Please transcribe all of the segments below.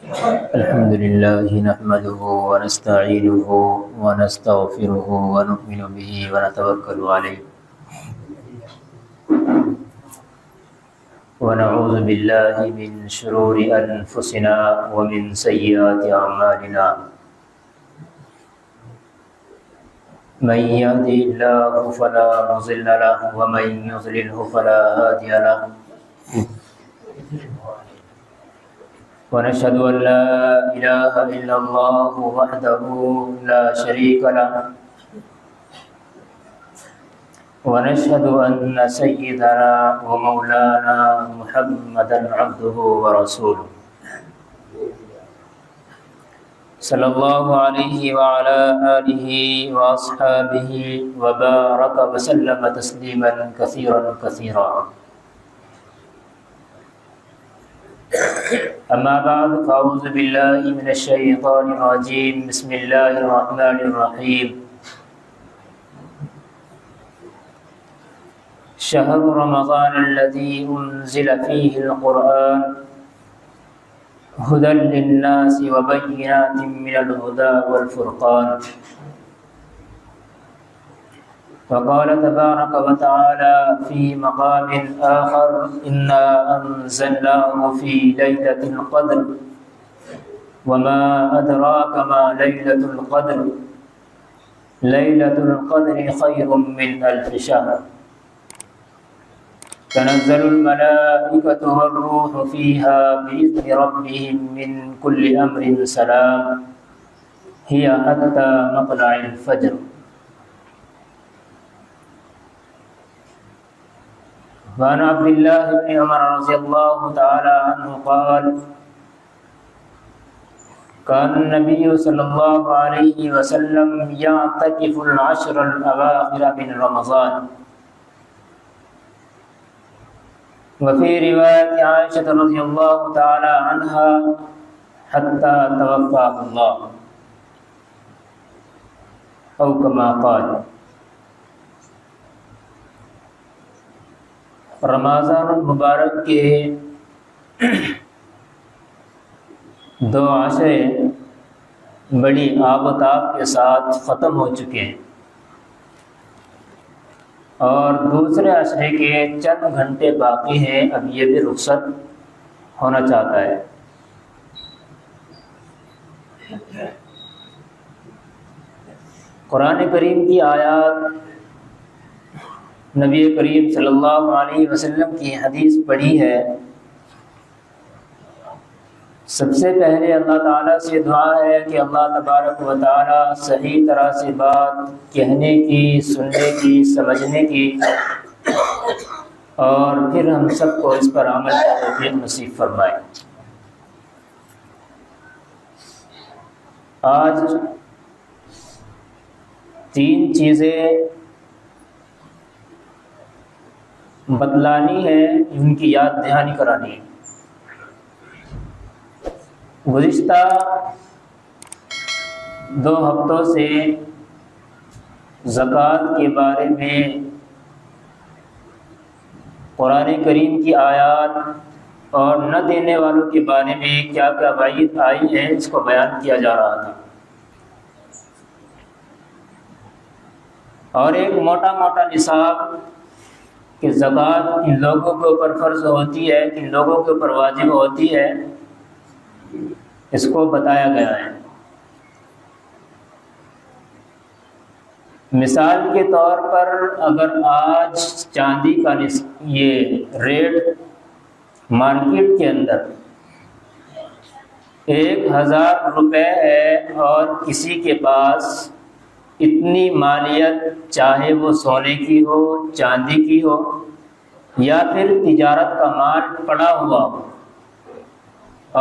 الحمد لله نحمده ونستعينه ونستغفره ونؤمن به ونتوكل عليه ونعوذ بالله من شرور أنفسنا ومن سيئات أعمالنا من يهده الله فلا مضل له ومن يضلله فلا هادي له ونشهد أن لا إله إلا الله وحده لا شريك له ونشهد أن سيدنا ومولانا محمدا عبده ورسوله صلى الله عليه وعلى آله وأصحابه وبارك وسلم تسليما كثيرا كثيرا. أما بعد فأعوذ بالله من الشيطان الرجيم. بسم الله الرحمن الرحيم. شهر رمضان الذي أنزل فيه القرآن هدى للناس وبينات من الهدى والفرقان. وقال تبارك وتعالى في مقام آخر إنا أنزلناه في ليلة القدر وما أدراك ما ليلة القدر ليلة القدر خير من ألف شهر تنزل الملائكة والروح فيها بإذن ربهم من كل أمر سلام هي حتى مطلع الفجر. وعن عبد الله بن عمر رضي الله تعالى عنه قال كان النبي صلى الله عليه وسلم يعتكف العشر الأواخر من رمضان. وفي رواية عائشة رضي الله تعالى عنها حتى توفاه الله أو كما قال. رمضان المبارک کے دو عشرے بڑی آب و تاب کے ساتھ ختم ہو چکے ہیں اور دوسرے عشرے کے چند گھنٹے باقی ہیں. اب یہ بھی رخصت ہونا چاہتا ہے. قرآن کریم کی آیات، نبی کریم صلی اللہ علیہ وسلم کی حدیث پڑھی ہے. سب سے پہلے اللہ تعالیٰ سے دعا ہے کہ اللہ تبارک و تعالیٰ صحیح طرح سے بات کہنے کی، سننے کی، سمجھنے کی اور پھر ہم سب کو اس پر عمل کی توفیق نصیب فرمائے. آج 3 چیزیں بتلانی ہے، ان کی یاد دہانی کرانی ہے. گزشتہ 2 ہفتوں سے زکوٰۃ کے بارے میں قرآن کریم کی آیات اور نہ دینے والوں کے بارے میں کیا کیا وعید آئی ہے اس کو بیان کیا جا رہا تھا. اور ایک موٹا موٹا نصاب کہ زکوٰۃ کن لوگوں کے اوپر فرض ہوتی ہے، کن لوگوں کے اوپر واجب ہوتی ہے، اس کو بتایا گیا ہے. مثال کے طور پر اگر آج چاندی کا یہ ریٹ مارکیٹ کے اندر 1000 روپے ہے اور کسی کے پاس اتنی مالیت، چاہے وہ سونے کی ہو، چاندی کی ہو یا پھر تجارت کا مال پڑا ہوا ہو،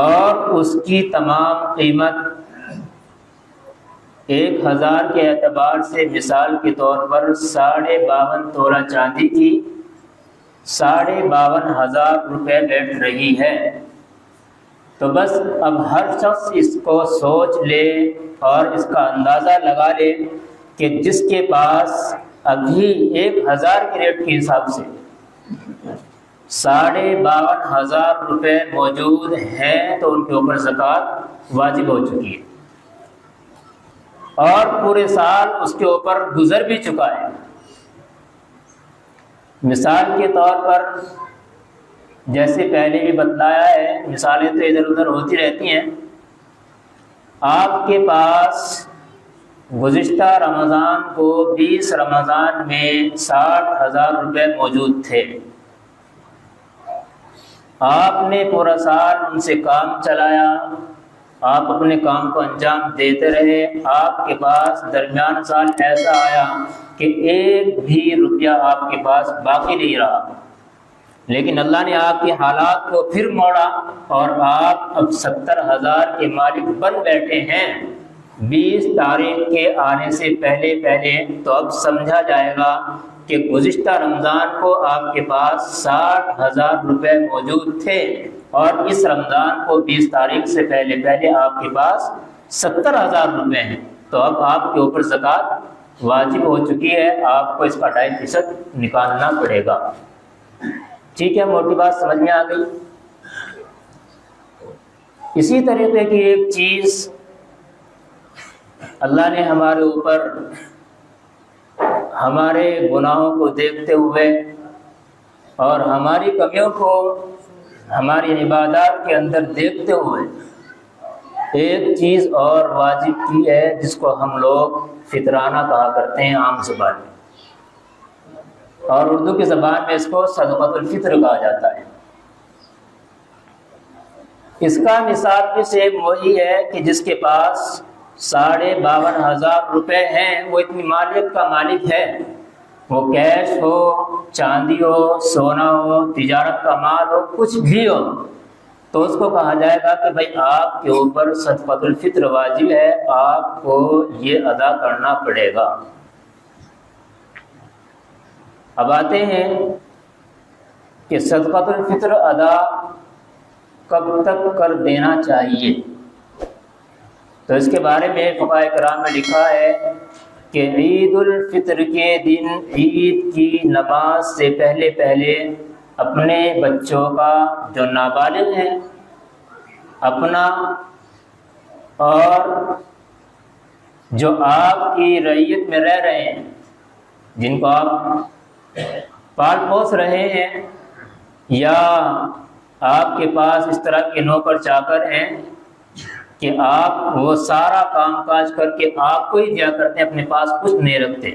اور اس کی تمام قیمت 1000 کے اعتبار سے مثال کے طور پر 52.5 تولہ چاندی کی 52,500 روپے بیٹھ رہی ہے. تو بس اب ہر شخص اس کو سوچ لے اور اس کا اندازہ لگا لے کہ جس کے پاس ابھی 1000 کے ریٹ کے حساب سے 52,500 روپے موجود ہیں تو ان کے اوپر زکوٰۃ واجب ہو چکی ہے، اور پورے سال اس کے اوپر گزر بھی چکا ہے۔ مثال کے طور پر جیسے پہلے بھی بتلایا ہے، مثالیں تو ادھر ادھر ہوتی رہتی ہیں۔ آپ کے پاس گزشتہ رمضان کو 20 رمضان میں 60,000 روپے موجود تھے، آپ نے پورا سال ان سے کام چلایا، آپ اپنے کام کو انجام دیتے رہے، آپ کے پاس درمیان سال ایسا آیا کہ ایک بھی روپیہ آپ کے پاس باقی نہیں رہا، لیکن اللہ نے آپ کے حالات کو پھر موڑا اور آپ اب 70,000 کے مالک بن بیٹھے ہیں 20 تاریخ کے آنے سے پہلے پہلے، تو اب سمجھا جائے گا کہ گزشتہ رمضان کو آپ کے پاس 60,000 روپے موجود تھے، اور اس رمضان کو 20 تاریخ سے پہلے پہلے آپ کے پاس 70,000 روپے ہیں، تو اب آپ کے اوپر زکوٰۃ واجب ہو چکی ہے، آپ کو اس کا 2.5% نکالنا پڑے گا۔ ٹھیک ہے، موٹی بات سمجھ میں آ گئی۔ اسی طریقے کی ایک چیز اللہ نے ہمارے اوپر ہمارے گناہوں کو دیکھتے ہوئے اور ہماری کمیوں کو ہماری عبادات کے اندر دیکھتے ہوئے ایک چیز اور واجب کی ہے، جس کو ہم لوگ فطرانہ کہا کرتے ہیں عام زبان میں، اور اردو کی زبان میں اس کو صدقۃ الفطر کہا جاتا ہے۔ اس کا مثال بھی سیم وہی ہے کہ جس کے پاس 52,500 روپے ہیں، وہ اتنی مالیت کا مالک ہے، وہ کیش ہو، چاندی ہو، سونا ہو، تجارت کا مال ہو، کچھ بھی ہو، تو اس کو کہا جائے گا کہ بھائی آپ کے اوپر صدقۃ الفطر واجب ہے، آپ کو یہ ادا کرنا پڑے گا۔ اب آتے ہیں کہ صدقۃ الفطر ادا کب تک کر دینا چاہیے، تو اس کے بارے میں فقہاء کرام نے لکھا ہے کہ عید الفطر کے دن عید کی نماز سے پہلے پہلے اپنے بچوں کا جو نابالغ ہیں اپنا، اور جو آپ کی رعیت میں رہ رہے ہیں، جن کو آپ پال پوس رہے ہیں، یا آپ کے پاس اس طرح کے نوکر چاکر ہیں کہ آپ وہ سارا کام کاج کر کے آپ کو ہی دیا کرتے ہیں، اپنے پاس کچھ نہیں رکھتے،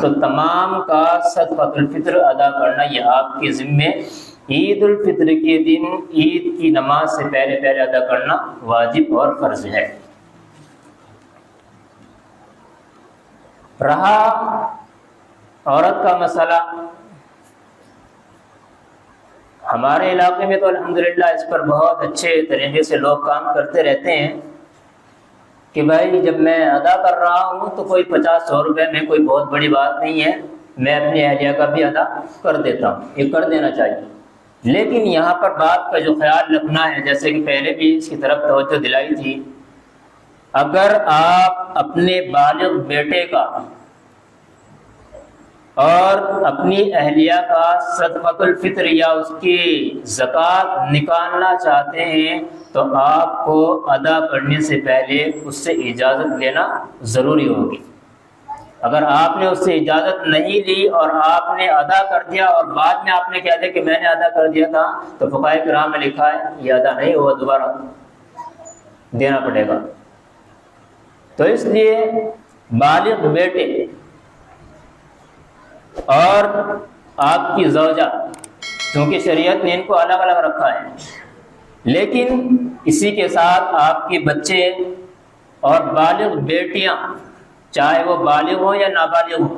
تو تمام کا صدقۃ الفطر ادا کرنا یہ آپ کے ذمے عید الفطر کے دن عید کی نماز سے پہلے پہلے ادا کرنا واجب اور فرض ہے۔ رہا عورت کا مسئلہ، ہمارے علاقے میں تو الحمدللہ اس پر بہت اچھے طریقے سے لوگ کام کرتے رہتے ہیں کہ بھائی جب میں ادا کر رہا ہوں تو کوئی 50-100 روپے میں کوئی بہت بڑی بات نہیں ہے، میں اپنی اہلیہ کا بھی ادا کر دیتا ہوں، یہ کر دینا چاہیے۔ لیکن یہاں پر بات کا جو خیال رکھنا ہے، جیسے کہ پہلے بھی اس کی طرف توجہ دلائی تھی، اگر آپ اپنے بالغ بیٹے کا اور اپنی اہلیہ کا صدقۃ الفطر یا اس کی زکوٰۃ نکالنا چاہتے ہیں تو آپ کو ادا کرنے سے پہلے اس سے اجازت لینا ضروری ہوگی۔ اگر آپ نے اس سے اجازت نہیں لی اور آپ نے ادا کر دیا اور بعد میں آپ نے کہہ دیا کہ میں نے ادا کر دیا تھا، تو فقہاء کرام نے لکھا ہے یہ ادا نہیں ہوا، دوبارہ دینا پڑے گا۔ تو اس لیے بالغ بیٹے اور آپ کی زوجہ، کیونکہ شریعت نے ان کو الگ الگ رکھا ہے، لیکن اسی کے ساتھ آپ کے بچے اور بالغ بیٹیاں، چاہے وہ بالغ ہوں یا نابالغ ہوں،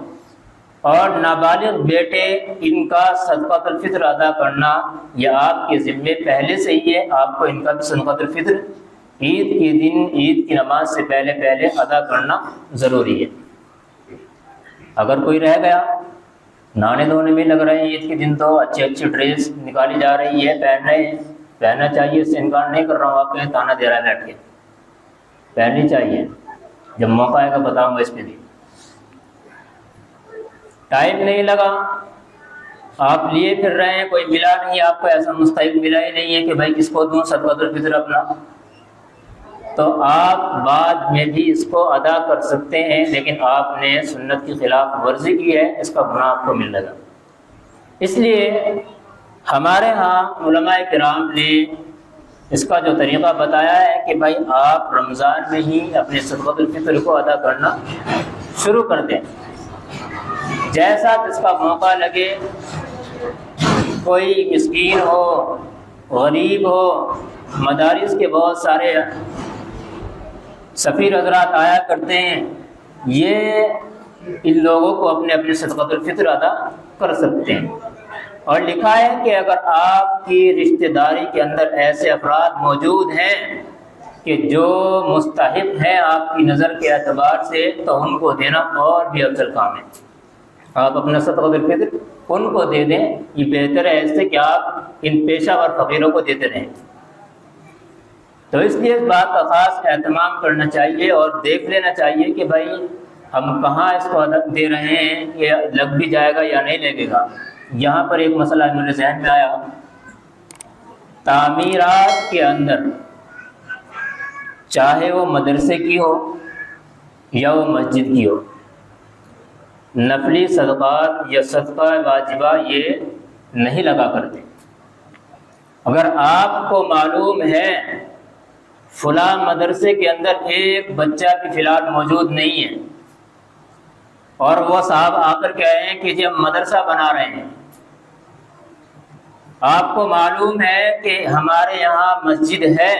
اور نابالغ بیٹے، ان کا صدقۃ الفطر ادا کرنا یہ آپ کے ذمے پہلے سے ہی ہے۔ آپ کو ان کا بھی صدقۃ الفطر عید کے دن عید کی نماز سے پہلے پہلے ادا کرنا ضروری ہے۔ اگر کوئی رہ گیا، نہانے دھونے میں لگ رہے ہیں عید کے دن، تو اچھی اچھی ڈریس نکالی جا رہی ہے، پہن رہے ہیں، پہننا چاہیے، اس سے انکار نہیں کر رہا ہوں، آپ کہیں تانا دے رہا ہے بیٹھ کے، پہننی چاہیے، جب موقع آئے گا بتاؤں گا اس پہ بھی۔ ٹائم نہیں لگا آپ لیے پھر رہے ہیں، کوئی ملا نہیں آپ کو، ایسا مستحق ملا ہی نہیں ہے کہ بھائی کس کو دوں صدقۃ الفطر اپنا، تو آپ بعد میں بھی اس کو ادا کر سکتے ہیں، لیکن آپ نے سنت کی خلاف ورزی کی ہے، اس کا گناہ آپ کو ملے گا۔ اس لیے ہمارے ہاں علماء کرام نے اس کا جو طریقہ بتایا ہے کہ بھائی آپ رمضان میں ہی اپنے صدقۃ الفطر کو ادا کرنا شروع کر دیں، جیسا جس کا موقع لگے، کوئی مسکین ہو، غریب ہو، مدارس کے بہت سارے سفیر حضرات آیا کرتے ہیں، یہ ان لوگوں کو اپنے اپنے صدقۃ الفطر ادا کر سکتے ہیں۔ اور لکھا ہے کہ اگر آپ کی رشتہ داری کے اندر ایسے افراد موجود ہیں کہ جو مستحق ہیں آپ کی نظر کے اعتبار سے، تو ان کو دینا اور بھی افضل کام ہے۔ آپ اپنا صدقۃ الفطر ان کو دے دیں، یہ بہتر ہے اس سے کہ آپ ان پیشہ ور فقیروں کو دیتے رہیں۔ تو اس لیے اس بات کا خاص اہتمام کرنا چاہیے اور دیکھ لینا چاہیے کہ بھائی ہم کہاں اس کو دے رہے ہیں، یہ لگ بھی جائے گا یا نہیں لگے گا۔ یہاں پر ایک مسئلہ میرے ذہن میں آیا، تعمیرات کے اندر چاہے وہ مدرسے کی ہو یا وہ مسجد کی ہو، نفلی صدقات یا صدقہ واجبہ یہ نہیں لگا کرتے۔ اگر آپ کو معلوم ہے فلاں مدرسے کے اندر ایک بچہ بھی فی الحال موجود نہیں ہے، اور وہ صاحب آ کر کہے ہیں کہ جی ہم مدرسہ بنا رہے ہیں، آپ کو معلوم ہے کہ ہمارے یہاں مسجد ہے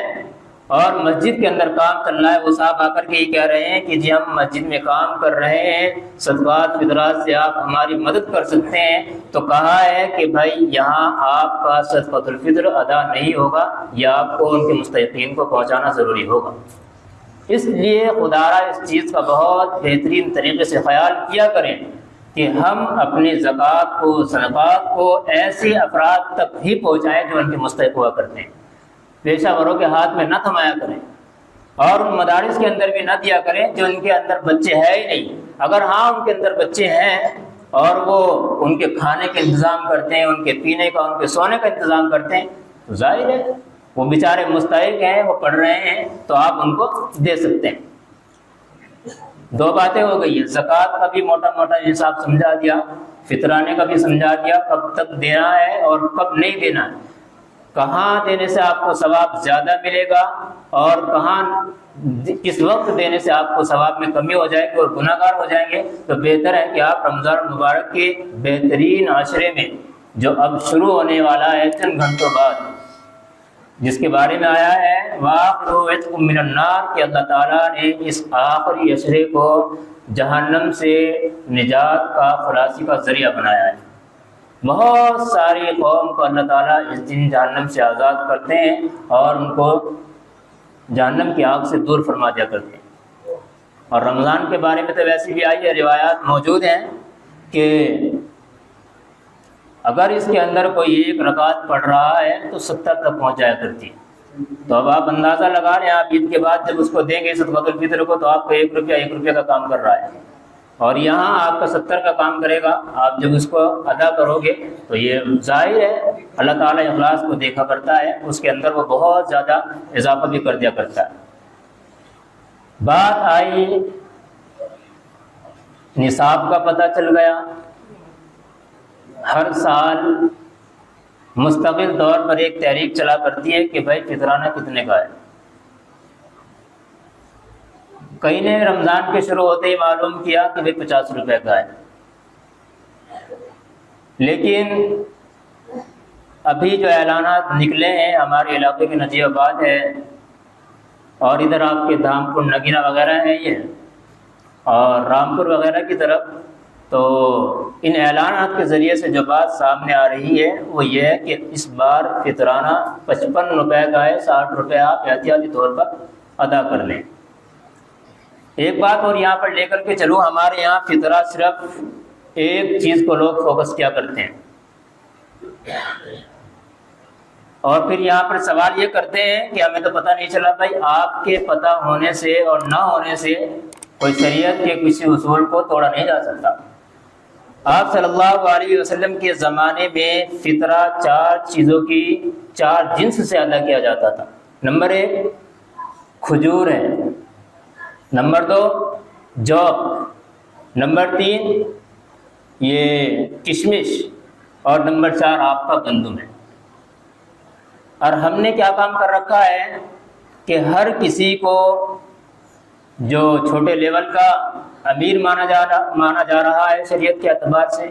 اور مسجد کے اندر کام چل رہا ہے، وہ صاحب آ کر کے یہ کہہ رہے ہیں کہ جی ہم مسجد میں کام کر رہے ہیں، صدقات فطرات سے آپ ہماری مدد کر سکتے ہیں، تو کہا ہے کہ بھائی یہاں آپ کا صدقۃ الفطر ادا نہیں ہوگا، یا آپ کو ان کے مستحقین کو پہنچانا ضروری ہوگا۔ اس لیے خدا را اس چیز کا بہت بہترین طریقے سے خیال کیا کریں کہ ہم اپنی زکوٰۃ کو، صدقات کو ایسے افراد تک ہی پہنچائیں جو ان کے مستحق ہوا کرتے ہیں، پیشہ وروں کے ہاتھ میں نہ تھمایا کریں، اور ان مدارس کے اندر بھی نہ دیا کریں جو ان کے اندر بچے ہیں ہی نہیں۔ اگر ہاں ان کے اندر بچے ہیں اور وہ ان کے کھانے کا انتظام کرتے ہیں، ان کے پینے کا، ان کے سونے کا انتظام کرتے ہیں، تو ظاہر ہے وہ بیچارے مستحق ہیں، وہ پڑھ رہے ہیں، تو آپ ان کو دے سکتے ہیں۔ دو باتیں ہو گئی ہیں، زکوٰۃ کا بھی موٹا موٹا حساب سمجھا دیا، فطرانے کا بھی سمجھا دیا، کب تک دینا ہے اور کب نہیں دینا ہے، کہاں دینے سے آپ کو ثواب زیادہ ملے گا اور کہاں کس وقت دینے سے آپ کو ثواب میں کمی ہو جائے گی اور گناہ گار ہو جائیں گے۔ تو بہتر ہے کہ آپ رمضان المبارک کے بہترین عشرے میں جو اب شروع ہونے والا ہے چند گھنٹوں بعد، جس کے بارے میں آیا ہے وَآخِرُ عِتْقٌ مِّنَ النَّارِ کہ اللہ تعالیٰ نے اس آخری عشرے کو جہنم سے نجات کا، خلاصی کا ذریعہ بنایا ہے۔ بہت ساری قوم کو اللہ تعالیٰ اس دن جہنم سے آزاد کرتے ہیں اور ان کو جہنم کی آگ سے دور فرما دیا کرتے ہیں۔ اور رمضان کے بارے میں تو ویسی بھی آئی ہے، روایات موجود ہیں کہ اگر اس کے اندر کوئی ایک رکعت پڑھ رہا ہے تو 70 تک پہنچ جایا کرتی ہے۔ تو اب آپ اندازہ لگا رہے ہیں، آپ عید کے بعد جب اس کو دیں گے صدقۃ الفطر کو، تو آپ کو 1 روپیہ کا کام کر رہا ہے، اور یہاں آپ کا 70 کا کام کرے گا۔ آپ جب اس کو ادا کرو گے تو یہ ظاہر ہے اللہ تعالیٰ اخلاص کو دیکھا کرتا ہے، اس کے اندر وہ بہت زیادہ اضافہ بھی کر دیا کرتا ہے۔ بات آئی نصاب کا، پتہ چل گیا، ہر سال مستقل طور پر ایک تحریک چلا کرتی ہے کہ بھائی فطرانہ کتنے کا ہے۔ کئی نے رمضان کے شروع ہوتے ہی معلوم کیا کہ بھائی 50 روپے کا ہے، لیکن ابھی جو اعلانات نکلے ہیں ہمارے علاقے کے نجیب آباد ہے اور ادھر آپ کے دھامپور نگینہ وغیرہ ہے یہ، اور رامپور وغیرہ کی طرف، تو ان اعلانات کے ذریعے سے جو بات سامنے آ رہی ہے وہ یہ ہے کہ اس بار فطرانہ 55 روپے کا ہے، 60 روپے آپ احتیاطی طور پر ادا کر لیں۔ ایک بات اور یہاں پر لے کر کے چلو، ہمارے یہاں فطرہ صرف ایک چیز کو لوگ فوکس کیا کرتے ہیں، اور پھر یہاں پر سوال یہ کرتے ہیں کہ ہمیں تو پتہ نہیں چلا۔ بھائی آپ کے پتہ ہونے سے اور نہ ہونے سے کوئی شریعت کے کسی اصول کو توڑا نہیں جا سکتا۔ آپ صلی اللہ علیہ وسلم کے زمانے میں فطرہ 4 چیزوں کی 4 جنس سے ادا کیا جاتا تھا۔ نمبر 1 کھجور ہے، نمبر 2 جو، نمبر 3 یہ کشمش، اور نمبر 4 آپ کا گندم ہے۔ اور ہم نے کیا کام کر رکھا ہے کہ ہر کسی کو جو چھوٹے لیول کا امیر مانا جا رہا ہے شریعت کے اعتبار سے،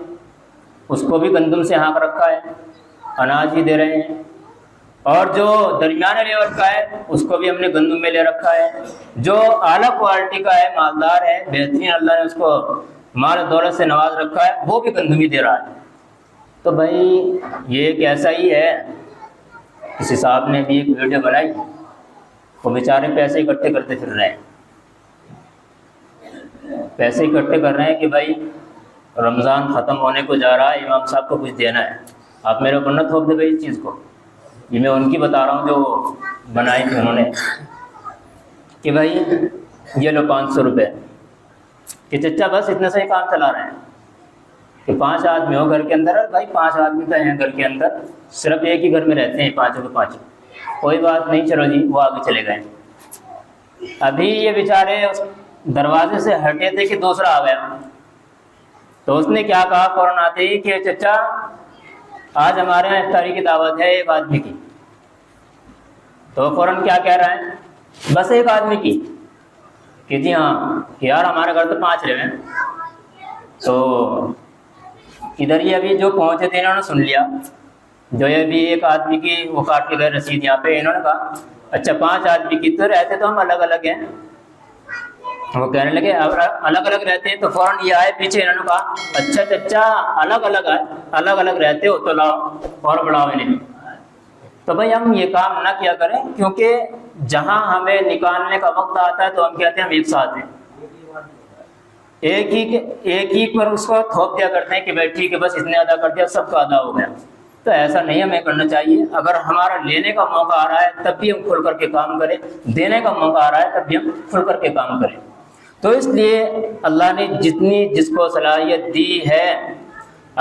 اس کو بھی گندم سے ہانک رکھا ہے، اناج ہی دے رہے ہیں، اور جو درمیانے لیول کا ہے اس کو بھی ہم نے گندم میں لے رکھا ہے، جو اعلیٰ کوالٹی کا ہے، مالدار ہے، بہترین اللہ نے اس کو مال و دولت سے نواز رکھا ہے، وہ بھی گندم ہی دے رہا ہے۔ تو بھائی یہ ایک ایسا ہی ہے، کسی صاحب نے بھی ایک ویڈیو بنائی، وہ بیچارے پیسے اکٹھے کرتے پھر رہے ہیں، پیسے اکٹھے کر رہے ہیں کہ بھائی رمضان ختم ہونے کو جا رہا ہے، امام صاحب کو کچھ دینا ہے، آپ میرے اوپر نہ تھوپ دے بھائی اس چیز کو، یہ میں ان کی بتا رہا ہوں جو بنائی تھی انہوں نے، کہ بھائی یہ لو 500 روپے، کہ چچا بس اتنے سے ہی کام چلا رہے ہیں، کہ 5 آدمی ہو گھر کے اندر، بھائی 5 آدمی تو ہیں گھر کے اندر، صرف ایک ہی گھر میں رہتے ہیں، 5 کے 5، کوئی بات نہیں، چلو جی وہ آگے چلے گئے۔ ابھی یہ بیچارے دروازے سے ہٹے تھے کہ دوسرا آ گیا، تو اس نے کیا کہا فوراً آتے ہی کہ چچا آج ہمارے یہاں افطاری کی دعوت ہے 1 آدمی کی، تو فوراً کیا کہہ رہا ہے، بس 1 آدمی کی، کہ جی ہاں یار ہمارے گھر تو 5 رہے ہیں۔ تو ادھر ہی ابھی جو پہنچے تھے انہوں نے سن لیا، جو یہ بھی 1 آدمی کی وہ کاٹ کے گئے رسید یہاں پہ، انہوں نے کہا اچھا 5 آدمی کی، تو رہتے تو ہم الگ الگ ہیں، وہ کہنے لگے الگ الگ رہتے ہیں، تو فوراً یہ آئے پیچھے، انہوں نے کہا اچھا چچا الگ الگ رہتے ہو تو لاؤ اور بڑھاؤ انہیں۔ تو بھائی ہم یہ کام نہ کیا کریں، کیونکہ جہاں ہمیں نکالنے کا وقت آتا ہے تو ہم کہتے ہیں ہم ایک ساتھ ہیں، ایک ہی پر اس کو تھوپ دیا کرتے ہیں کہ بھائی ٹھیک ہے بس اتنے ادا کر دیا سب کا ادا ہو گیا۔ تو ایسا نہیں ہمیں کرنا چاہیے، اگر ہمارا لینے کا موقع آ رہا ہے تب بھی ہم کھل کر کے کام کریں، دینے کا موقع آ رہا ہے تب بھی ہم کھل کر کے کام کریں۔ تو اس لیے اللہ نے جس کو صلاحیت دی ہے،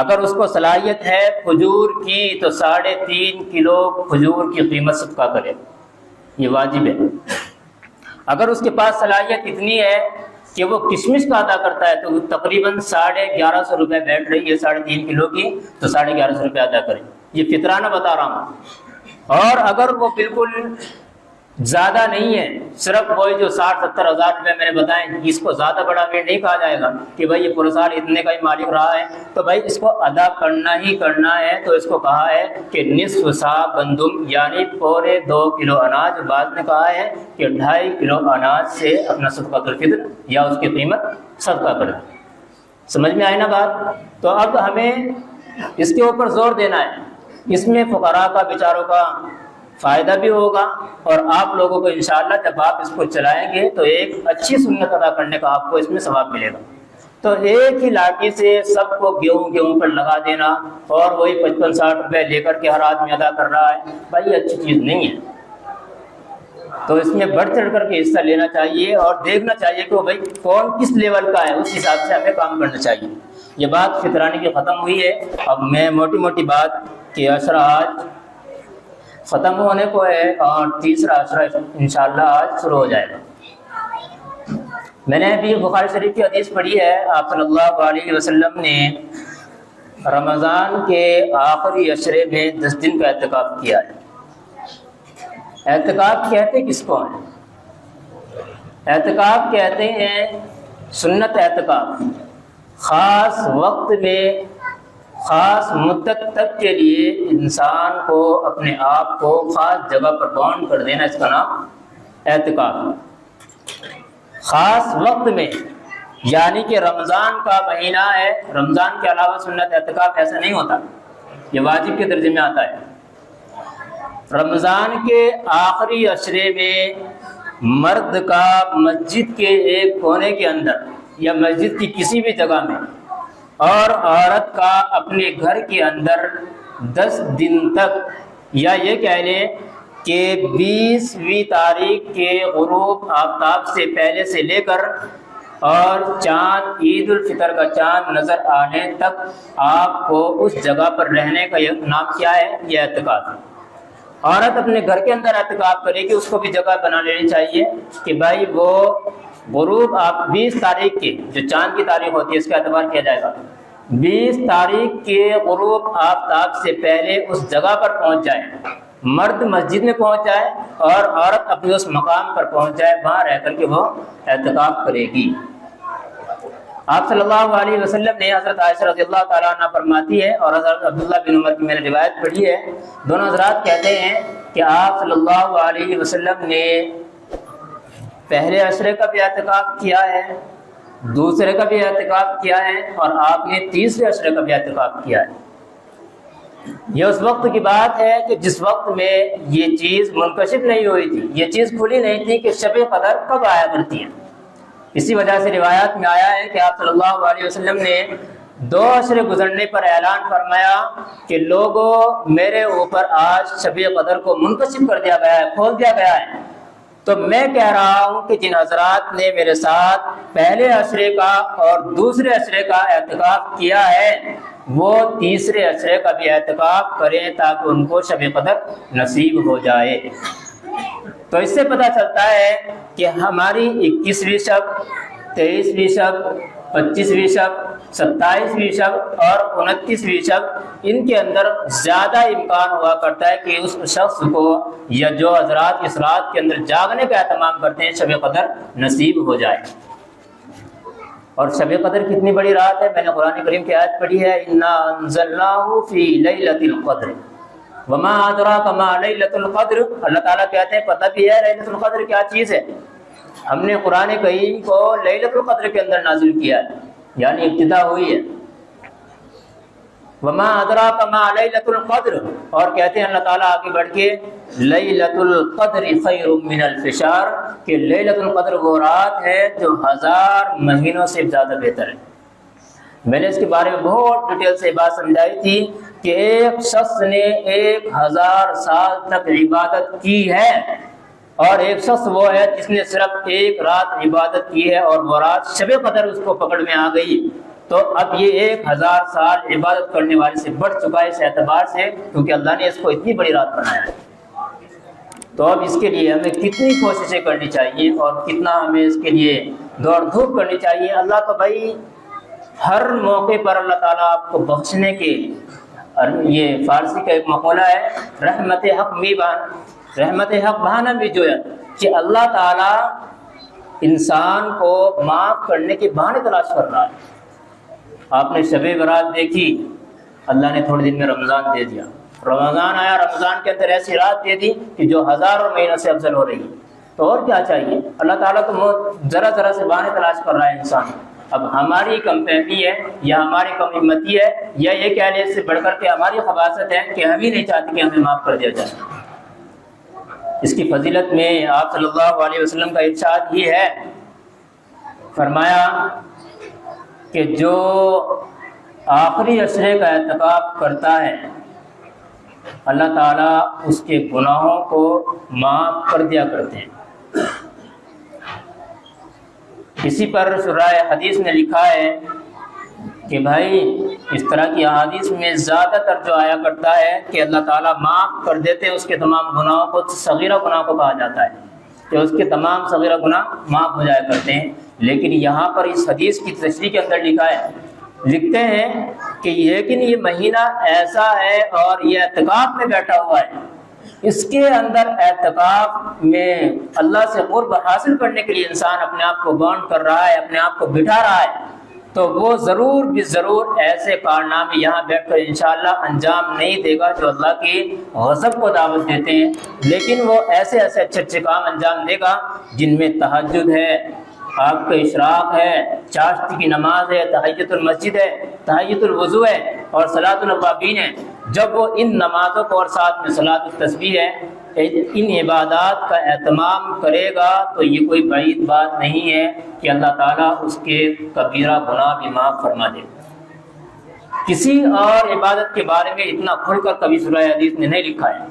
اگر اس کو صلاحیت ہے کھجور کی تو 3.5 کلو کھجور کی قیمت صدقہ کرے، یہ واجب ہے۔ اگر اس کے پاس صلاحیت اتنی ہے کہ وہ کشمش کا ادا کرتا ہے تو تقریباً 1150 روپے بیٹھ رہی ہے 3.5 کلو کی، تو 1150 روپے ادا کریں، یہ فطرانہ بتا رہا ہوں۔ اور اگر وہ بالکل زیادہ نہیں ہے، صرف وہی جو 60-70 ہزار روپے میں نے بتائیں، اس کو زیادہ بڑا ریٹ نہیں کہا جائے گا کہ بھائی یہ پورے سال اتنے کا ہی مالک رہا ہے، تو بھائی اس کو ادا کرنا ہی کرنا ہے۔ تو اس کو کہا ہے کہ نصف سا گندم یعنی 2.25 کلو اناج، بعد میں کہا ہے کہ 2.5 کلو اناج سے اپنا صدقۃ الفطر یا اس کی قیمت صدقہ کرے۔ سمجھ میں آئی نا بات؟ تو اب ہمیں اس کے اوپر زور دینا ہے، اس میں فقراء کا بیچاروں کا فائدہ بھی ہوگا، اور آپ لوگوں کو انشاءاللہ جب آپ اس کو چلائیں گے تو ایک اچھی سنت ادا کرنے کا آپ کو اس میں ثواب ملے گا۔ تو ایک ہی لاٹھی سے سب کو گیہوں پر لگا دینا اور وہی 55-60 روپے لے کر کے ہر آدمی ادا کر رہا ہے، بھائی یہ اچھی چیز نہیں ہے۔ تو اس میں بڑھ چڑھ کر کے حصہ لینا چاہیے اور دیکھنا چاہیے کہ بھائی کون کس لیول کا ہے، اس حساب سے ہمیں کام کرنا چاہیے۔ یہ بات فطرانے کی ختم ہوئی ہے۔ اب میں موٹی بات کہ عشرہ آج ختم ہونے کو ہے اور تیسرا عشرہ انشاءاللہ آج شروع ہو جائے گا۔ میں نے ابھی بخاری شریف کی حدیث پڑھی ہے، آپ صلی اللہ علیہ وسلم نے رمضان کے آخری عشرے میں 10 دن کا اعتکاف کیا ہے۔ اعتکاف کہتے کس کو ہیں؟ اعتکاف کہتے ہیں سنت اعتکاف، خاص وقت میں خاص مدت تک کے لیے انسان کو اپنے آپ کو خاص جگہ پر باؤنڈ کر دینا، اس کا نام اعتکاف۔ خاص وقت میں یعنی کہ رمضان کا مہینہ ہے، رمضان کے علاوہ سنت اعتکاف ایسا نہیں ہوتا، یہ واجب کے درجے میں آتا ہے۔ رمضان کے آخری عشرے میں مرد کا مسجد کے ایک کونے کے اندر یا مسجد کی کسی بھی جگہ میں، اور عورت کا اپنے گھر کے اندر 10 دن تک، یا یہ کہہ لیں کہ 20ویں تاریخ کے غروب آفتاب سے پہلے سے لے کر اور چاند عید الفطر کا چاند نظر آنے تک آپ کو اس جگہ پر رہنے کا نام کیا ہے؟ یہ اعتکاف ہے۔ عورت اپنے گھر کے اندر اعتکاف کرے گی، اس کو بھی جگہ بنا لینی چاہیے کہ بھائی وہ غروب آپ 20 تاریخ کی جو چاند کی تاریخ ہوتی ہے اس کا اعتبار کیا جائے گا، 20 تاریخ کے غروب آفتاب سے پہلے اس جگہ پر پہنچ جائیں، مرد مسجد میں پہنچ جائے اور عورت اپنے اس مقام پر پہنچ جائے، وہاں رہ کر کے وہ اعتکاف کرے گی۔ آپ صلی اللہ علیہ وسلم نے حضرت عائشہ رضی اللہ تعالیٰ عنہ فرماتی ہے اور حضرت عبداللہ بن عمر کی میں نے روایت پڑھی ہے، دونوں حضرات کہتے ہیں کہ آپ صلی اللہ علیہ وسلم نے پہلے عشرے کا بھی اعتکاف کیا ہے، دوسرے کا بھی اعتکاف کیا ہے، اور آپ نے تیسرے عشرے کا بھی اعتکاف کیا ہے۔ یہ اس وقت کی بات ہے کہ جس وقت میں یہ چیز منکشف نہیں ہوئی تھی، یہ چیز کھلی نہیں تھی کہ شب قدر کب آیا کرتی ہے۔ اسی وجہ سے روایات میں آیا ہے کہ آپ صلی اللہ علیہ وسلم نے 2 عشرے گزرنے پر اعلان فرمایا کہ لوگوں میرے اوپر آج شب قدر کو منکشف کر دیا گیا ہے، کھول دیا گیا ہے۔ تو میں کہہ رہا ہوں کہ جن حضرات نے میرے ساتھ پہلے عشرے کا اور دوسرے عشرے کا اعتکاف کیا ہے وہ تیسرے عشرے کا بھی اعتکاف کریں تاکہ ان کو شب قدر نصیب ہو جائے۔ تو اس سے پتہ چلتا ہے کہ ہماری 21ویں شب، 23ویں شب، 25ویں شب، 27ویں شب اور 29ویں شب، ان کے اندر زیادہ امکان ہوا کرتا ہے کہ اس شخص کو یا جو حضرات اس رات کے اندر جاگنے کا اہتمام کرتے ہیں شب قدر نصیب ہو جائے۔ اور شب قدر کتنی بڑی رات ہے، میں نے قرآن کریم کی آیت پڑھی ہے، انا انزلناہ فی لیلۃ القدر وما ادراک ما لیلۃ القدر۔ اللہ تعالیٰ کہتے ہیں پتہ بھی ہے لیلۃ القدر کیا چیز ہے، ہم نے قرآن کریم کو لیلۃ القدر کے اندر نازل کیا ہے، یعنی ابتدا ہوئی ہے۔ وما ادراک ما لیلۃ القدر، اور کہتے ہیں اللہ تعالیٰ آگے بڑھ کے لیلۃ القدر خیر من الف شہر، کہ لیلۃ القدر وہ رات ہے جو 1000 مہینوں سے زیادہ بہتر ہے۔ میں نے اس کے بارے میں بہت ڈیٹیل سے بات سمجھائی تھی کہ ایک شخص نے 1000 سال تک عبادت کی ہے اور ایک شخص وہ ہے جس نے صرف ایک رات عبادت کی ہے اور وہ رات شب قدر اس کو پکڑ میں آ گئی، تو اب یہ 1000 سال عبادت کرنے والے سے بڑھ چکا ہے اس اعتبار سے کیونکہ اللہ نے اس کو اتنی بڑی رات بنایا ہے۔ تو اب اس کے لیے ہمیں کتنی کوششیں کرنی چاہیے اور کتنا ہمیں اس کے لیے دوڑ دھوپ کرنی چاہیے۔ اللہ تو بھائی ہر موقع پر اللہ تعالیٰ آپ کو بخشنے کے، یہ فارسی کا ایک مقولہ ہے، رحمت حق میبان، رحمت حق بہانہ بھی جو ہے کہ اللہ تعالیٰ انسان کو معاف کرنے کے بہانے تلاش کر رہا ہے۔ آپ نے شب برات دیکھی، اللہ نے تھوڑے دن میں رمضان دے دیا، رمضان آیا، رمضان کے اندر ایسی رات دے دی کہ جو ہزاروں مہینوں سے افضل ہو رہی ہے، تو اور کیا چاہیے؟ اللہ تعالیٰ تو ذرا ذرا سے بہانے تلاش کر رہا ہے انسان۔ اب ہماری کم فہمی ہے یا ہماری کم ہمتی ہے یا یہ کہہ لیں اس سے بڑھ کر کے ہماری خباثت ہے کہ ہم ہی نہیں چاہتے کہ ہمیں معاف کر دیا جائے۔ اس کی فضیلت میں آپ صلی اللہ علیہ وسلم کا ارشاد ہی ہے، فرمایا کہ جو آخری عشرے کا اعتکاف کرتا ہے اللہ تعالیٰ اس کے گناہوں کو معاف کر دیا کرتے ہیں۔ اسی پر شرح حدیث نے لکھا ہے کہ بھائی اس طرح کی احادیث میں زیادہ تر جو آیا کرتا ہے کہ اللہ تعالیٰ معاف کر دیتے ہیں اس کے تمام گناہوں کو، صغیرہ گناہ کو کہا جاتا ہے کہ اس کے تمام صغیرہ گناہ معاف ہو جایا کرتے ہیں۔ لیکن یہاں پر اس حدیث کی تشریح کے اندر لکھا ہے، لکھتے ہیں کہ لیکن یہ مہینہ ایسا ہے اور یہ اعتکاف میں بیٹھا ہوا ہے، اس کے اندر اعتکاف میں اللہ سے قرب حاصل کرنے کے لیے انسان اپنے آپ کو باؤنڈ کر رہا ہے، اپنے آپ کو بٹھا رہا ہے، تو وہ ضرور بھی ضرور ایسے کارنامے یہاں بیٹھ کر انشاءاللہ انجام نہیں دے گا جو اللہ کی غضب کو دعوت دیتے ہیں، لیکن وہ ایسے ایسے اچھے اچھے کام انجام دے گا جن میں تہجد ہے، آپ کا اشراق ہے، چاشت کی نماز ہے، تحیۃ المسجد ہے، تحیۃ الوضو ہے اور صلاۃ الاوابین ہے۔ جب وہ ان نمازوں کو اور ساتھ میں صلاۃ التسبیح ہے، ان عبادات کا اہتمام کرے گا تو یہ کوئی بعید بات نہیں ہے کہ اللہ تعالیٰ اس کے کبیرہ گناہ بھی معاف فرما دے۔ کسی اور عبادت کے بارے میں اتنا کھل کر کبھی سورہ حدیث نے نہیں لکھا ہے،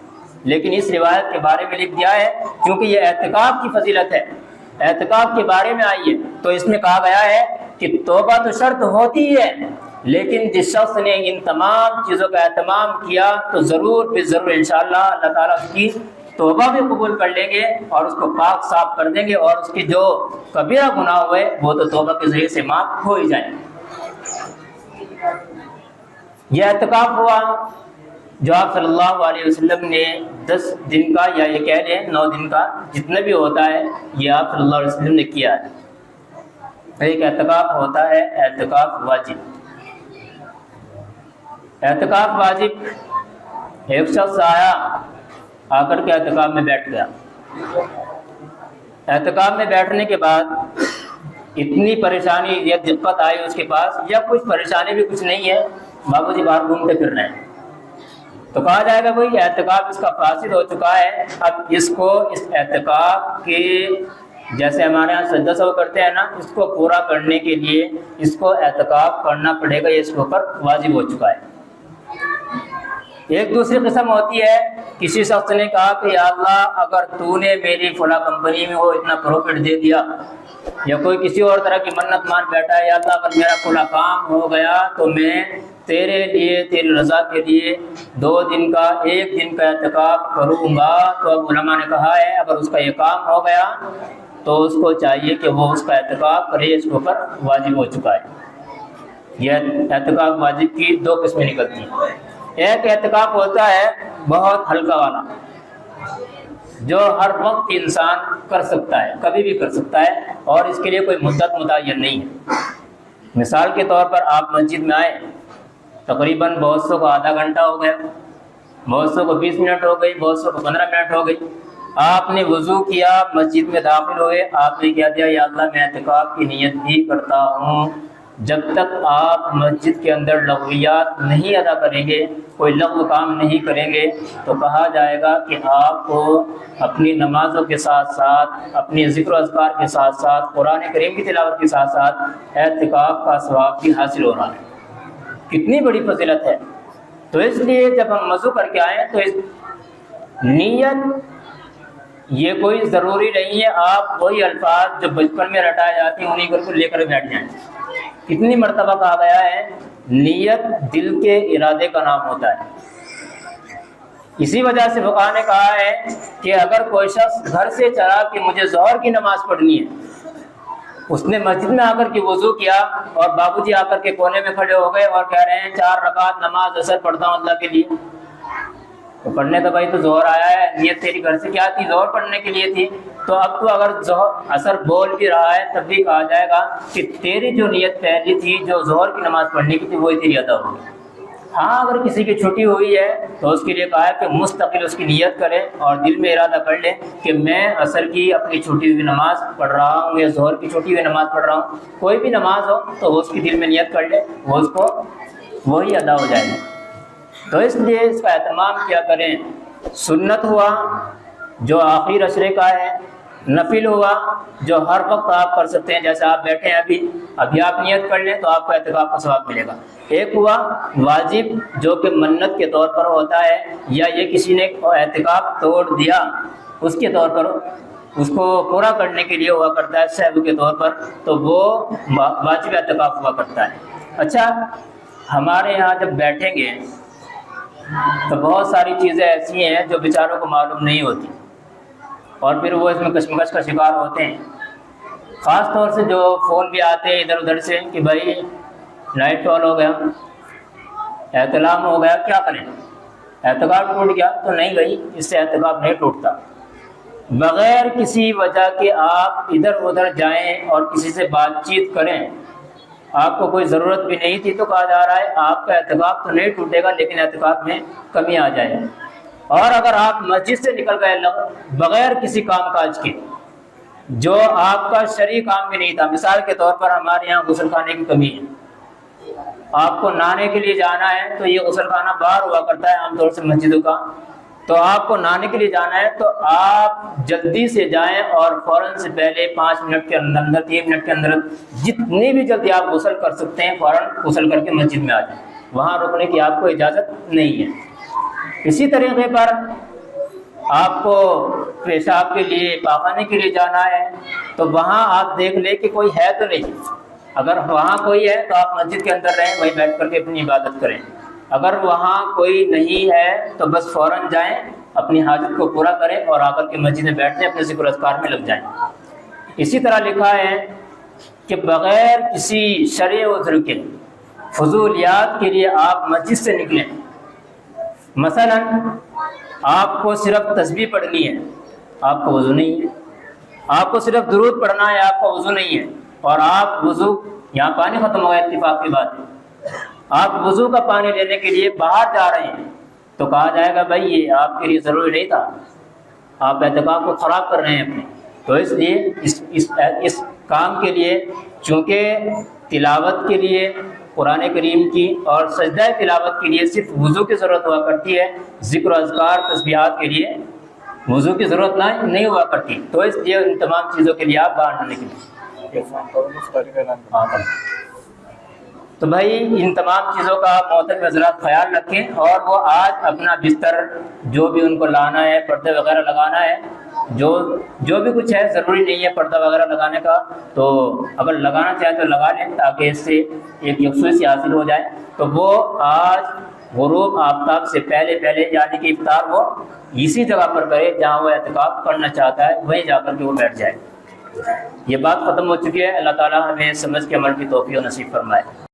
لیکن اس روایت کے بارے میں لکھ دیا ہے کیونکہ یہ اعتکاف کی فضیلت ہے اعتکاف کے بارے میں آئی ہے تو اس میں کہا گیا ہے کہ توبہ تو شرط ہوتی ہے، لیکن جس شخص نے ان تمام چیزوں کا اہتمام کیا تو ضرور پھر ضرور انشاءاللہ اللہ تعالیٰ اس کی توبہ بھی قبول کر لیں گے اور اس کو پاک صاف کر دیں گے، اور اس کے جو کبیرہ گناہ ہوئے وہ تو توبہ کے ذریعے سے معاف ہو ہی جائیں گے۔ یہ اعتکاف ہوا جو آپ صلی اللہ علیہ وسلم نے 10 دن کا یا یہ کہہ لیں 9 دن کا جتنا بھی ہوتا ہے یہ آپ صلی اللہ علیہ وسلم نے کیا ہے۔ ایک اعتکاف ہوتا ہے اعتکاف واجب۔ اعتکاف واجب ایک شخص آیا، آ کر کے اعتکاف میں بیٹھ گیا۔ اعتکاف میں بیٹھنے کے بعد اتنی پریشانی یا دقت آئی اس کے پاس، یا کچھ پریشانی بھی کچھ نہیں ہے، بابو جی باہر گھومتے پھر رہے ہیں، تو کہا جائے گا بھائی اعتکاف اس کا فاسد ہو چکا ہے، اب اس کو اس اعتکاف کے جیسے ہمارے یہاں سجدہ سہو کرتے ہیں نا، اس کو پورا کرنے کے لیے اس کو اعتکاف کرنا پڑے گا، یہ اس کے اوپر واجب ہو چکا ہے۔ ایک دوسری قسم ہوتی ہے، کسی شخص نے کہا کہ یا اللہ اگر تو نے میری فلاں کمپنی میں وہ اتنا پروفٹ دے دیا، یا کوئی کسی اور طرح کی منت مان بیٹھا ہے، یا اللہ اگر میرا فلاں کام ہو گیا تو میں تیرے لیے تیری رضا کے لیے 2 دن کا 1 دن کا اعتکاف کروں گا، تو اب علماء نے کہا ہے اگر اس کا یہ کام ہو گیا تو اس کو چاہیے کہ وہ اس کا اعتکاف کرے، اس کے اوپر واجب ہو چکا ہے۔ یہ اعتکاف واجب کی 2 قسمیں نکلتی ہیں۔ ایک اعتکاف ہوتا ہے بہت ہلکا والا، جو ہر وقت انسان کر سکتا ہے، کبھی بھی کر سکتا ہے، اور اس کے لیے کوئی مدت متعین نہیں ہے۔ مثال کے طور پر آپ مسجد میں آئے، تقریباً بہت سو کو آدھا گھنٹہ ہو گیا، بہت سو کو 20 منٹ ہو گئی، بہت سو کو 15 منٹ ہو گئی، آپ نے وضو کیا، مسجد میں داخل ہوئے، آپ نے کہہ دیا یا اللہ میں اعتکاف کی نیت بھی کرتا ہوں، جب تک آپ مسجد کے اندر لغویات نہیں ادا کریں گے، کوئی لغو کام نہیں کریں گے، تو کہا جائے گا کہ آپ کو اپنی نمازوں کے ساتھ ساتھ، اپنی ذکر و اذکار کے ساتھ ساتھ، قرآن کریم کی تلاوت کے ساتھ ساتھ اعتکاف کا ثواب بھی حاصل ہو رہا ہے۔ کتنی بڑی فضیلت ہے۔ تو اس لیے جب ہم وضو کر کے آئیں تو اس نیت یہ کوئی ضروری نہیں ہے آپ وہی الفاظ جو بچپن میں رٹائے جاتے ہیں انہیں کو لے کر بیٹھ جائیں۔ کتنی مرتبہ کہا گیا ہے نیت دل کے ارادے کا نام ہوتا ہے۔ اسی وجہ سے فقہا نے کہا ہے کہ اگر کوئی شخص گھر سے چلا کہ مجھے ظہر کی نماز پڑھنی ہے، اس نے مسجد میں آ کر کے وضو کیا اور بابو جی آ کر کے کونے میں کھڑے ہو گئے اور کہہ رہے ہیں 4 رکعت نماز اثر پڑھتا ہوں اللہ کے لیے، تو پڑھنے تو بھائی تو ظہر آیا ہے، نیت تیری گھر سے کیا تھی؟ ظہر پڑھنے کے لیے تھی، تو اب تو اگر ظہر اثر بول بھی رہا ہے تب بھی کہا جائے گا کہ تیری جو نیت پہلی تھی جو ظہر کی نماز پڑھنے کی تھی وہی تیری ادا ہوگی۔ ہاں اگر کسی کی چھٹی ہوئی ہے تو اس کے لیے کہا ہے کہ مستقل اس کی نیت کرے اور دل میں ارادہ کر لے کہ میں عصر کی اپنی چھٹی ہوئی نماز پڑھ رہا ہوں یا ظہر کی چھٹی ہوئی نماز پڑھ رہا ہوں، کوئی بھی نماز ہو تو وہ اس کی دل میں نیت کر لے، وہ اس کو وہی ادا ہو جائے گی۔ تو اس لیے اس کا اہتمام کیا کریں۔ سنت ہوا جو آخری عشرے کا ہے، نفل ہوا جو ہر وقت آپ کر سکتے ہیں، جیسے آپ بیٹھے ہیں ابھی آپ نیت کر لیں تو آپ کو اعتکاف کا ثواب ملے گا۔ ایک ہوا واجب جو کہ منت کے طور پر ہوتا ہے، یا یہ کسی نے اعتکاف توڑ دیا اس کے طور پر اس کو پورا کرنے کے لیے ہوا کرتا ہے سہو کے طور پر، تو وہ واجب اعتکاف ہوا کرتا ہے۔ اچھا ہمارے یہاں جب بیٹھیں گے تو بہت ساری چیزیں ایسی ہیں جو بیچاروں کو معلوم نہیں ہوتی اور پھر وہ اس میں کشمکش کا شکار ہوتے ہیں، خاص طور سے جو فون بھی آتے ہیں ادھر ادھر سے کہ بھائی نائٹ فال ہو گیا، احتلام ہو گیا، کیا کریں؟ اعتکاف ٹوٹ گیا؟ تو نہیں بھائی، اس سے اعتکاف نہیں ٹوٹتا۔ بغیر کسی وجہ کے آپ ادھر ادھر جائیں اور کسی سے بات چیت کریں، آپ کو کوئی ضرورت بھی نہیں تھی تو کہا جا رہا ہے آپ کا اعتکاف تو نہیں ٹوٹے گا لیکن اعتکاف میں کمی آ جائے گی۔ اور اگر آپ مسجد سے نکل گئے بغیر کسی کام کاج کے جو آپ کا شرعی کام بھی نہیں تھا، مثال کے طور پر ہمارے یہاں غسل خانے کی کمی ہے، آپ کو نہانے کے لیے جانا ہے تو یہ غسل خانہ باہر ہوا کرتا ہے عام طور سے مسجدوں کا، تو آپ کو نہانے کے لیے جانا ہے تو آپ جلدی سے جائیں اور فوراً سے پہلے 5 منٹ کے اندر 3 منٹ کے اندر جتنی بھی جلدی آپ غسل کر سکتے ہیں فوراً غسل کر کے مسجد میں آ جائیں، وہاں رکنے کی آپ کو اجازت نہیں ہے۔ اسی طریقے پر آپ کو پیشاب کے لیے پاخانے کے لیے جانا ہے تو وہاں آپ دیکھ لیں کہ کوئی ہے تو نہیں. اگر وہاں کوئی ہے تو آپ مسجد کے اندر رہیں, وہیں بیٹھ کر کے اپنی عبادت کریں. اگر وہاں کوئی نہیں ہے تو بس فوراً جائیں, اپنی حاجت کو پورا کریں اور آ کر کے مسجد میں بیٹھ جائیں, اپنے ذکر اذکار میں لگ جائیں. اسی طرح لکھا ہے کہ بغیر کسی شرعی عذر کے فضولیات کے لیے آپ مسجد سے نکلیں. مثلا آپ کو صرف تسبیح پڑھنی ہے, آپ کو وضو نہیں ہے. آپ کو صرف درود پڑھنا ہے, آپ کا وضو نہیں ہے. اور آپ وضو, یہاں پانی ختم ہو گیا, اتفاق کی بات ہے, آپ وضو کا پانی لینے کے لیے باہر جا رہے ہیں تو کہا جائے گا بھائی یہ آپ کے لیے ضروری نہیں تھا, آپ اعتکاف کو خراب کر رہے ہیں اپنے. تو اس لیے اس کام کے لیے, چونکہ تلاوت کے لیے قرآن کریم کی اور سجدہ تلاوت کے لیے صرف وضو کی ضرورت ہوا کرتی ہے, ذکر و اذکار تسبیحات کے لیے وضو کی ضرورت نہیں ہوا کرتی. تو اس لیے ان تمام چیزوں کے لیے آپ باہر نہ نکلیں. تو بھائی ان تمام چیزوں کا محترم حضرات خیال رکھیں, اور وہ آج اپنا بستر جو بھی ان کو لانا ہے, پردے وغیرہ لگانا ہے, جو بھی کچھ ہے, ضروری نہیں ہے پردہ وغیرہ لگانے کا, تو اگر لگانا چاہیں تو لگا لیں تاکہ اس سے ایک یکسوئی سی حاصل ہو جائے. تو وہ آج غروب آفتاب سے پہلے یعنی کہ افطار وہ اسی جگہ پر کرے جہاں وہ اعتکاف کرنا چاہتا ہے, وہیں جا کر کے وہ بیٹھ جائے. یہ بات ختم ہو چکی ہے. اللہ تعالیٰ ہمیں سمجھ کے عمل کی توفیق نصیب فرمائے.